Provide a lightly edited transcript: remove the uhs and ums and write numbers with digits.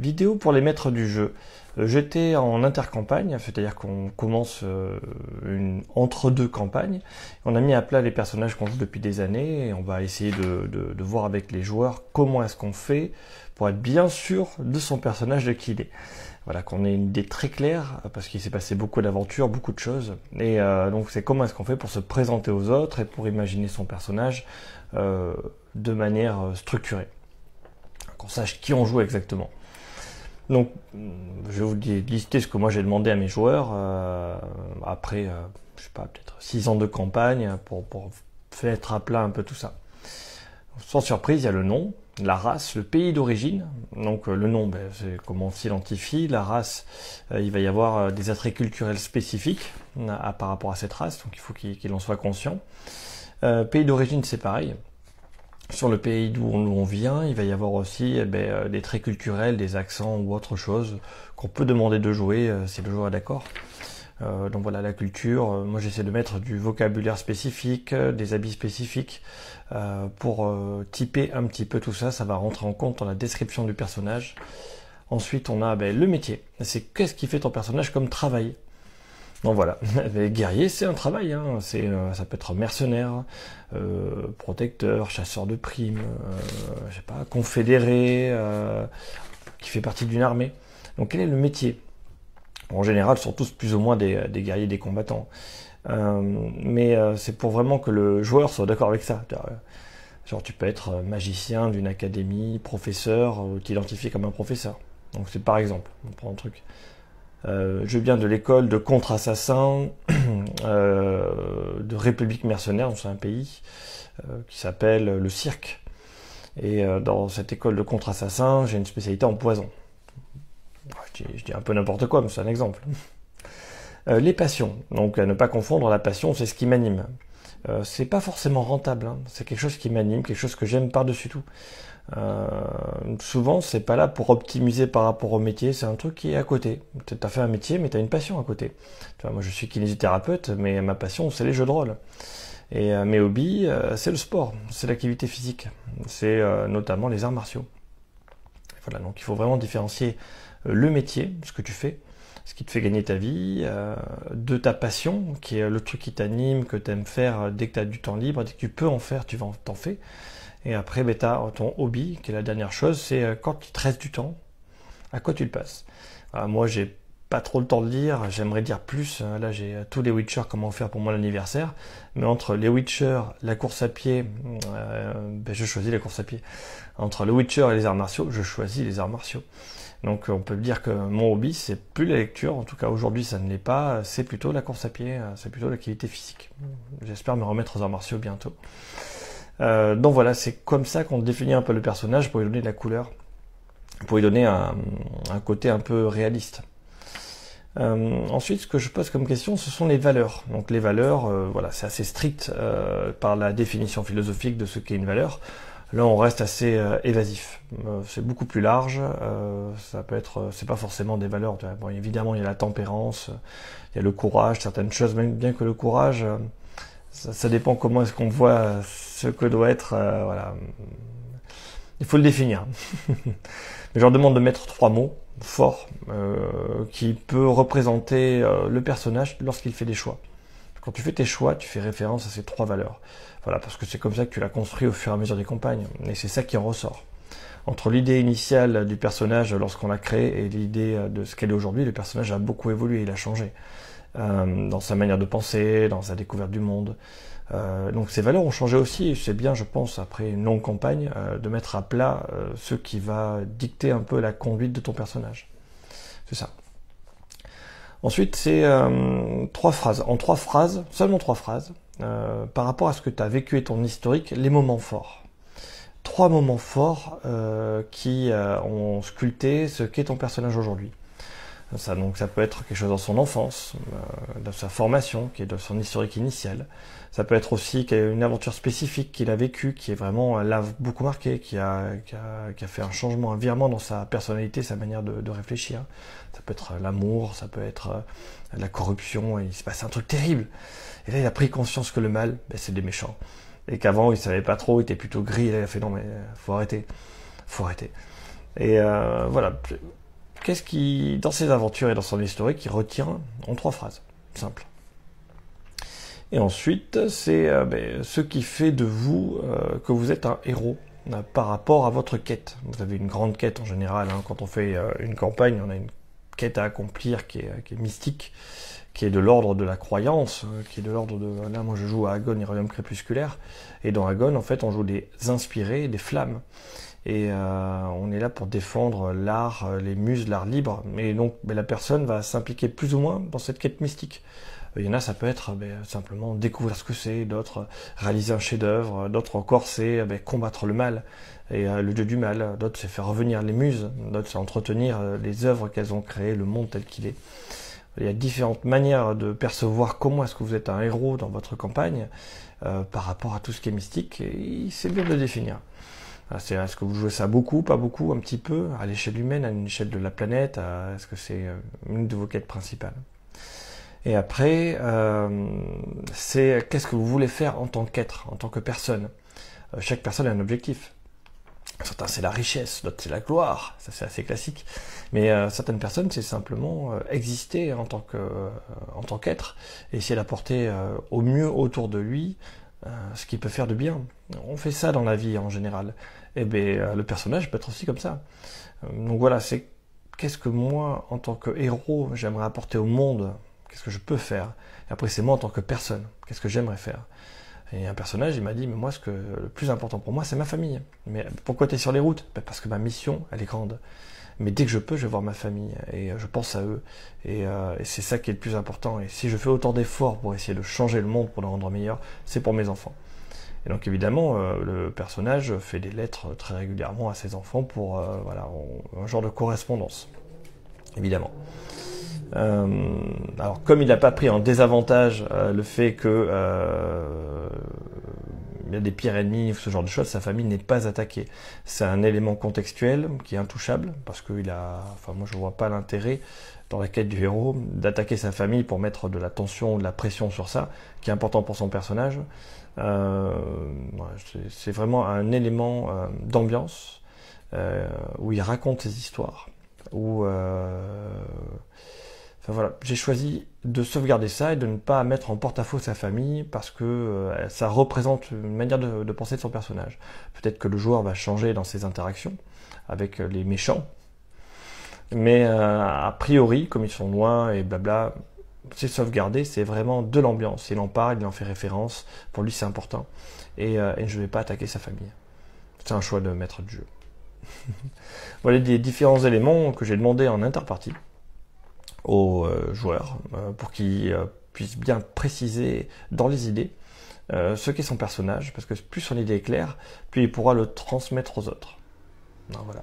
Vidéo pour les maîtres du jeu. J'étais en intercampagne, c'est-à-dire qu'on commence entre deux campagnes. On a mis à plat les personnages qu'on joue depuis des années et on va essayer de voir avec les joueurs comment est-ce qu'on fait pour être bien sûr de son personnage de qui il est. Voilà, qu'on ait une idée très claire, parce qu'il s'est passé beaucoup d'aventures, beaucoup de choses. Et donc c'est comment est-ce qu'on fait pour se présenter aux autres et pour imaginer son personnage de manière structurée. Qu'on sache qui on joue exactement. Donc, je vais vous lister ce que moi j'ai demandé à mes joueurs après, je sais pas, peut-être 6 ans de campagne pour mettre à plat un peu tout ça. Sans surprise, il y a le nom, la race, le pays d'origine. Donc le nom, c'est comment on s'identifie. La race, il va y avoir des attraits culturels spécifiques par rapport à cette race, donc il faut qu'il en soit conscient. Pays d'origine, c'est pareil. Sur le pays d'où on vient, il va y avoir aussi des traits culturels, des accents ou autre chose qu'on peut demander de jouer si le joueur est d'accord. Donc voilà, la culture, moi j'essaie de mettre du vocabulaire spécifique, des habits spécifiques pour typer un petit peu tout ça. Ça va rentrer en compte dans la description du personnage. Ensuite on a le métier, c'est qu'est-ce qui fait ton personnage comme travail. Donc voilà, les guerriers c'est un travail, hein. Ça peut être mercenaire, protecteur, chasseur de primes, je sais pas, confédéré, qui fait partie d'une armée. Donc quel est le métier? En général, ce sont tous plus ou moins des guerriers, des combattants. Mais c'est pour vraiment que le joueur soit d'accord avec ça. Genre tu peux être magicien d'une académie, professeur, t'identifier comme un professeur. Donc c'est par exemple, on prend un truc. Je viens de l'école de contre-assassins de République mercenaire, donc c'est un pays qui s'appelle le cirque. Et dans cette école de contre-assassins, j'ai une spécialité en poison. Je dis un peu n'importe quoi, mais c'est un exemple. Les passions. Donc à ne pas confondre, la passion, c'est ce qui m'anime. C'est pas forcément rentable, hein. C'est quelque chose qui m'anime, quelque chose que j'aime par-dessus tout. Souvent, c'est pas là pour optimiser par rapport au métier, c'est un truc qui est à côté. T'as fait un métier, mais t'as une passion à côté. Tu vois, moi, je suis kinésithérapeute, mais ma passion, c'est les jeux de rôle. Et mes hobbies, c'est le sport, c'est l'activité physique, c'est notamment les arts martiaux. Voilà, donc il faut vraiment différencier le métier, ce que tu fais, ce qui te fait gagner ta vie, de ta passion, qui est le truc qui t'anime, que tu aimes faire dès que tu as du temps libre, dès que tu peux en faire, t'en fais. Et après, tu as ton hobby, qui est la dernière chose, c'est quand il te reste du temps, à quoi tu le passes. Moi, j'ai pas trop le temps de lire, j'aimerais dire plus. Là, j'ai tous les Witcher, comment faire pour mon anniversaire. Mais entre les Witcher, la course à pied, je choisis la course à pied. Entre le Witcher et les arts martiaux, je choisis les arts martiaux. Donc on peut dire que mon hobby, c'est plus la lecture, en tout cas aujourd'hui ça ne l'est pas, c'est plutôt la course à pied, c'est plutôt l'activité physique. J'espère me remettre aux arts martiaux bientôt. Donc voilà, c'est comme ça qu'on définit un peu le personnage pour lui donner de la couleur, pour lui donner un côté un peu réaliste. Ensuite, ce que je pose comme question, ce sont les valeurs. Donc les valeurs, voilà, c'est assez strict par la définition philosophique de ce qu'est une valeur. Là, on reste assez évasif. C'est beaucoup plus large. Ça peut être, c'est pas forcément des valeurs. Bon, évidemment, il y a la tempérance, il y a le courage, certaines choses. Même bien que le courage, ça dépend comment est-ce qu'on voit ce que doit être. Voilà, il faut le définir. Mais je leur demande de mettre 3 mots forts qui peut représenter le personnage lorsqu'il fait des choix. Quand tu fais tes choix, tu fais référence à ces 3 valeurs. Voilà, parce que c'est comme ça que tu l'as construit au fur et à mesure des campagnes. Et c'est ça qui en ressort. Entre l'idée initiale du personnage lorsqu'on l'a créé et l'idée de ce qu'elle est aujourd'hui, le personnage a beaucoup évolué, il a changé. Dans sa manière de penser, dans sa découverte du monde. Donc ces valeurs ont changé aussi, et c'est bien, je pense, après une longue campagne, de mettre à plat ce qui va dicter un peu la conduite de ton personnage. C'est ça. Ensuite, c'est 3 phrases. En 3 phrases, seulement 3 phrases, par rapport à ce que tu as vécu et ton historique, les moments forts. 3 moments forts qui ont sculpté ce qu'est ton personnage aujourd'hui. Donc ça peut être quelque chose dans son enfance, dans sa formation, qui est dans son historique initial. Ça peut être aussi une aventure spécifique qu'il a vécue, qui est vraiment l'a beaucoup marqué, qui a fait un changement, un virement dans sa personnalité, sa manière de réfléchir. Ça peut être l'amour, ça peut être la corruption, et il s'est passé un truc terrible. Et là, il a pris conscience que le mal, c'est des méchants. Et qu'avant, il savait pas trop, il était plutôt gris, et là, il a fait non mais faut arrêter. Et voilà. Qu'est-ce qui, dans ses aventures et dans son historique, qui retient en 3 phrases simples. Et ensuite, c'est ce qui fait de vous que vous êtes un héros par rapport à votre quête. Vous avez une grande quête en général. Quand on fait une campagne, on a une quête à accomplir qui est mystique, qui est de l'ordre de la croyance, qui est de l'ordre de... Là, moi, je joue à Agon et Royaume Crépusculaire. Et dans Agon, en fait, on joue des inspirés, des flammes. Et on est là pour défendre l'art, les muses, l'art libre. Et donc, la personne va s'impliquer plus ou moins dans cette quête mystique. Il y en a, ça peut être simplement découvrir ce que c'est, d'autres réaliser un chef-d'œuvre, d'autres encore c'est combattre le mal et le dieu du mal, d'autres c'est faire revenir les muses, d'autres c'est entretenir les œuvres qu'elles ont créées, le monde tel qu'il est. Il y a différentes manières de percevoir comment est-ce que vous êtes un héros dans votre campagne par rapport à tout ce qui est mystique, et c'est bien de le définir. Est-ce que vous jouez ça beaucoup, pas beaucoup, un petit peu, à l'échelle humaine, à une échelle de la planète, est-ce que c'est une de vos quêtes principales? Et après, c'est qu'est-ce que vous voulez faire en tant qu'être, en tant que personne. Chaque personne a un objectif. Certains c'est la richesse, d'autres c'est la gloire, ça c'est assez classique. Mais certaines personnes c'est simplement exister en tant qu'être, et essayer d'apporter au mieux autour de lui ce qui peut faire de bien. On fait ça dans la vie en général. Et le personnage peut être aussi comme ça. Donc voilà, c'est qu'est-ce que moi en tant que héros j'aimerais apporter au monde. Qu'est-ce que je peux faire? Et après, c'est moi en tant que personne. Qu'est-ce que j'aimerais faire? Et un personnage, il m'a dit, mais moi, le plus important pour moi, c'est ma famille. Mais pourquoi tu es sur les routes? Parce que ma mission, elle est grande. Mais dès que je peux, je vais voir ma famille. Et je pense à eux. Et c'est ça qui est le plus important. Et si je fais autant d'efforts pour essayer de changer le monde, pour le rendre meilleur, c'est pour mes enfants. Et donc, évidemment, le personnage fait des lettres très régulièrement à ses enfants pour un genre de correspondance. Évidemment. Alors comme il n'a pas pris en désavantage le fait que il y a des pires ennemis ou ce genre de choses, sa famille n'est pas attaquée. C'est un élément contextuel qui est intouchable parce que moi je vois pas l'intérêt dans la quête du héros d'attaquer sa famille pour mettre de la tension ou de la pression sur ça, qui est important pour son personnage. C'est vraiment un élément d'ambiance où il raconte ses histoires, où voilà, j'ai choisi de sauvegarder ça et de ne pas mettre en porte-à-faux sa famille parce que ça représente une manière de penser de son personnage. Peut-être que le joueur va changer dans ses interactions avec les méchants, mais a priori, comme ils sont loin et blabla, c'est sauvegardé, c'est vraiment de l'ambiance. Il en parle, il en fait référence, pour lui c'est important. Et je ne vais pas attaquer sa famille. C'est un choix de maître de jeu. Voilà des différents éléments que j'ai demandé en interpartie aux joueurs pour qu'ils puissent bien préciser dans les idées ce qu'est son personnage, parce que plus son idée est claire, plus il pourra le transmettre aux autres. Alors, voilà.